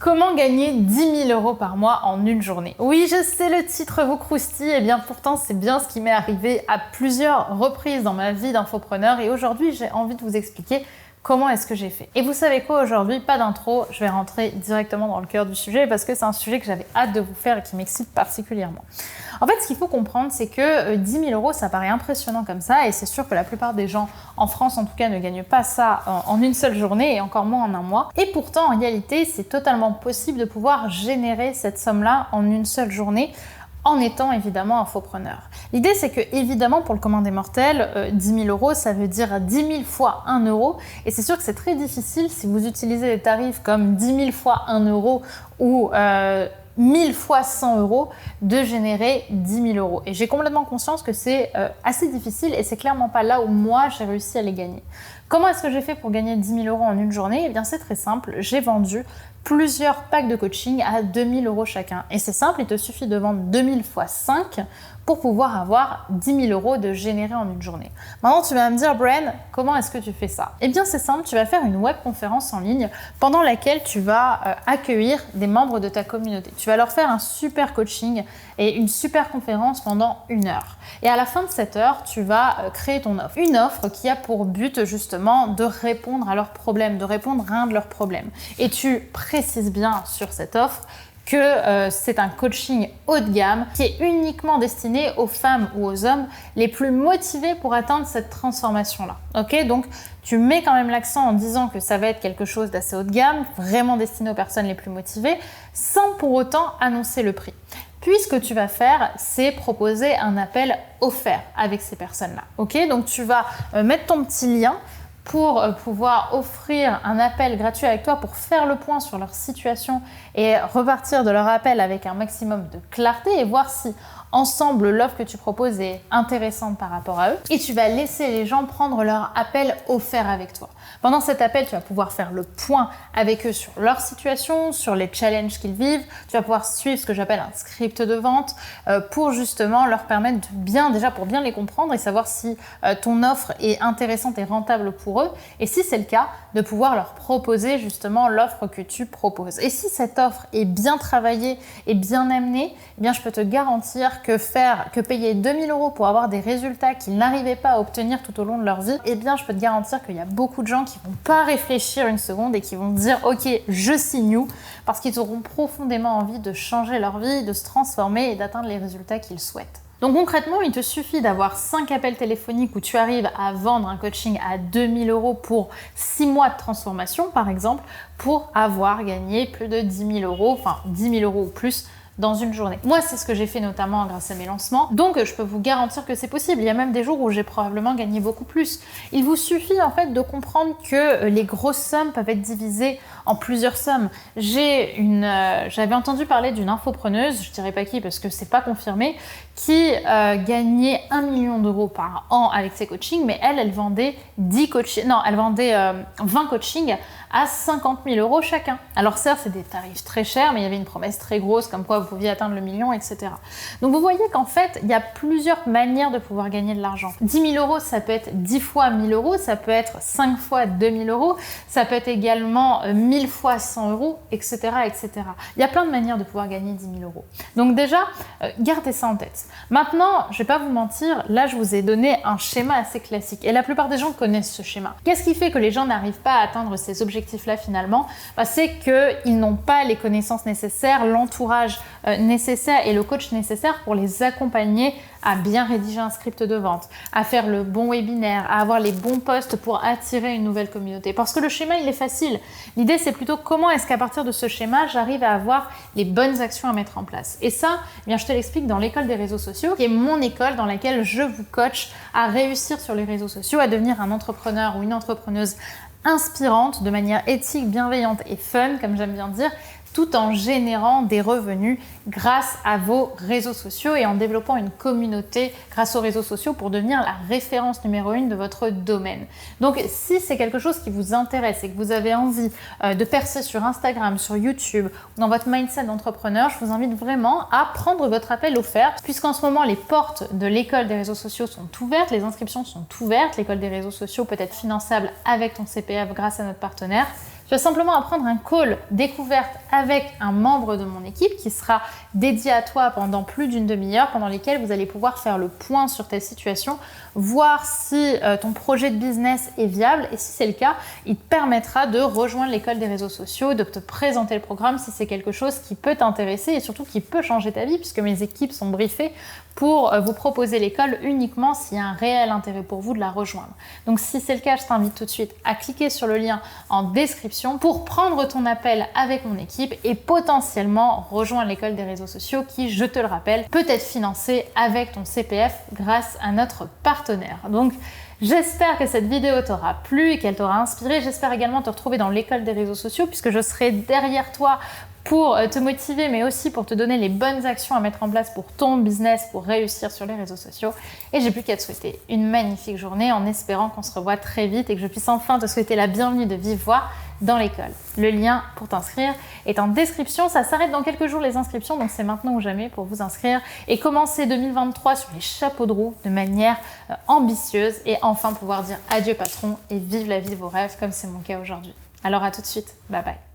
Comment gagner 10 000 € par mois en une journée? Oui, je sais, le titre vous croustille, et bien pourtant c'est bien ce qui m'est arrivé à plusieurs reprises dans ma vie d'infopreneur et aujourd'hui j'ai envie de vous expliquer comment est-ce que j'ai fait. Et vous savez quoi, aujourd'hui, pas d'intro, je vais rentrer directement dans le cœur du sujet parce que c'est un sujet que j'avais hâte de vous faire et qui m'excite particulièrement. En fait, ce qu'il faut comprendre, c'est que 10 000 €, ça paraît impressionnant comme ça et c'est sûr que la plupart des gens, en France en tout cas, ne gagnent pas ça en une seule journée et encore moins en un mois. Et pourtant, en réalité, c'est totalement possible de pouvoir générer cette somme-là en une seule journée en étant évidemment infopreneur. L'idée, c'est que évidemment pour le commun des mortels, 10 000 €, ça veut dire 10 000 fois 1 euro. Et c'est sûr que c'est très difficile si vous utilisez des tarifs comme 10 000 fois 1 euro ou 1000 fois 100 € de générer 10 000 €. Et j'ai complètement conscience que c'est assez difficile et c'est clairement pas là où moi j'ai réussi à les gagner. Comment est-ce que j'ai fait pour gagner 10 000 € en une journée? Eh bien c'est très simple, j'ai vendu plusieurs packs de coaching à 2 000 € chacun. Et c'est simple, il te suffit de vendre 2000 fois 5 pour pouvoir avoir 10 000 € de générer en une journée. Maintenant, tu vas me dire, Bren, comment est-ce que tu fais ça? Eh bien, c'est simple, tu vas faire une webconférence en ligne pendant laquelle tu vas accueillir des membres de ta communauté. Tu vas leur faire un super coaching et une super conférence pendant 1 heure. Et à la fin de cette heure, tu vas créer ton offre. Une offre qui a pour but justement de répondre à leurs problèmes, de répondre à un de leurs problèmes. Et tu précises bien sur cette offre que c'est un coaching haut de gamme qui est uniquement destiné aux femmes ou aux hommes les plus motivés pour atteindre cette transformation-là. Ok, donc tu mets quand même l'accent en disant que ça va être quelque chose d'assez haut de gamme, vraiment destiné aux personnes les plus motivées, sans pour autant annoncer le prix. Puis ce que tu vas faire, c'est proposer un appel offert avec ces personnes-là. Ok, donc tu vas mettre ton petit lien pour pouvoir offrir un appel gratuit avec toi pour faire le point sur leur situation et repartir de leur appel avec un maximum de clarté et voir si ensemble l'offre que tu proposes est intéressante par rapport à eux. Et tu vas laisser les gens prendre leur appel offert avec toi. Pendant cet appel, tu vas pouvoir faire le point avec eux sur leur situation, sur les challenges qu'ils vivent. Tu vas pouvoir suivre ce que j'appelle un script de vente pour justement leur permettre pour bien les comprendre et savoir si ton offre est intéressante et rentable pour eux. Et si c'est le cas, de pouvoir leur proposer justement l'offre que tu proposes. Et si cette offre est bien travaillée et bien amenée, eh bien je peux te garantir que payer 2 000 € pour avoir des résultats qu'ils n'arrivaient pas à obtenir tout au long de leur vie, eh bien je peux te garantir qu'il y a beaucoup de gens qui vont pas réfléchir une seconde et qui vont dire ok, je signe, parce qu'ils auront profondément envie de changer leur vie, de se transformer et d'atteindre les résultats qu'ils souhaitent. Donc concrètement, il te suffit d'avoir 5 appels téléphoniques où tu arrives à vendre un coaching à 2 000 € pour 6 mois de transformation par exemple, pour avoir gagné plus de 10 000 €, enfin 10 000 € ou plus dans une journée. Moi, c'est ce que j'ai fait notamment grâce à mes lancements. Donc, je peux vous garantir que c'est possible. Il y a même des jours où j'ai probablement gagné beaucoup plus. Il vous suffit en fait de comprendre que les grosses sommes peuvent être divisées en plusieurs sommes. J'avais entendu parler d'une infopreneuse, je dirais pas qui parce que c'est pas confirmé, qui gagnait 1 million d'euros par an avec ses coachings, mais elle vendait 20 coachings à 50 000 € chacun. Alors certes, c'est des tarifs très chers, mais il y avait une promesse très grosse comme quoi vous pouviez atteindre le million, etc. Donc vous voyez qu'en fait, il y a plusieurs manières de pouvoir gagner de l'argent. 10 000 €, ça peut être 10 fois 1 000 €, ça peut être 5 fois 2 000 €, ça peut être également 1000 fois 100 €, etc., etc. Il y a plein de manières de pouvoir gagner 10 000 €. Donc déjà, gardez ça en tête. Maintenant, je vais pas vous mentir, là je vous ai donné un schéma assez classique et la plupart des gens connaissent ce schéma. Qu'est-ce qui fait que les gens n'arrivent pas à atteindre ces objectifs-là finalement? C'est qu'ils n'ont pas les connaissances nécessaires, l'entourage nécessaire et le coach nécessaire pour les accompagner à bien rédiger un script de vente, à faire le bon webinaire, à avoir les bons posts pour attirer une nouvelle communauté. Parce que le schéma, il est facile. L'idée, c'est plutôt comment est-ce qu'à partir de ce schéma, j'arrive à avoir les bonnes actions à mettre en place. Et ça, eh bien, je te l'explique dans l'école des réseaux sociaux, qui est mon école dans laquelle je vous coach à réussir sur les réseaux sociaux, à devenir un entrepreneur ou une entrepreneuse inspirante, de manière éthique, bienveillante et fun, comme j'aime bien dire, tout en générant des revenus grâce à vos réseaux sociaux et en développant une communauté grâce aux réseaux sociaux pour devenir la référence numéro 1 de votre domaine. Donc si c'est quelque chose qui vous intéresse et que vous avez envie de percer sur Instagram, sur YouTube, ou dans votre mindset d'entrepreneur, je vous invite vraiment à prendre votre appel offert, puisqu'en ce moment les portes de l'école des réseaux sociaux sont ouvertes, les inscriptions sont ouvertes, l'école des réseaux sociaux peut être finançable avec ton CPF grâce à notre partenaire. Tu vas simplement apprendre un call découverte avec un membre de mon équipe qui sera dédié à toi pendant plus d'une demi-heure, pendant lesquelles vous allez pouvoir faire le point sur ta situation, voir si ton projet de business est viable, et si c'est le cas, il te permettra de rejoindre l'école des réseaux sociaux, de te présenter le programme si c'est quelque chose qui peut t'intéresser et surtout qui peut changer ta vie, puisque mes équipes sont briefées pour vous proposer l'école uniquement s'il y a un réel intérêt pour vous de la rejoindre. Donc si c'est le cas, je t'invite tout de suite à cliquer sur le lien en description pour prendre ton appel avec mon équipe et potentiellement rejoindre l'école des réseaux sociaux qui, je te le rappelle, peut être financée avec ton CPF grâce à notre partenaire. Donc j'espère que cette vidéo t'aura plu et qu'elle t'aura inspiré. J'espère également te retrouver dans l'école des réseaux sociaux puisque je serai derrière toi pour te motiver, mais aussi pour te donner les bonnes actions à mettre en place pour ton business, pour réussir sur les réseaux sociaux. Et j'ai plus qu'à te souhaiter une magnifique journée en espérant qu'on se revoit très vite et que je puisse enfin te souhaiter la bienvenue de vive voix dans l'école. Le lien pour t'inscrire est en description. Ça s'arrête dans quelques jours les inscriptions, donc c'est maintenant ou jamais pour vous inscrire et commencer 2023 sur les chapeaux de roue de manière ambitieuse et enfin pouvoir dire adieu patron et vive la vie de vos rêves comme c'est mon cas aujourd'hui. Alors à tout de suite, bye bye.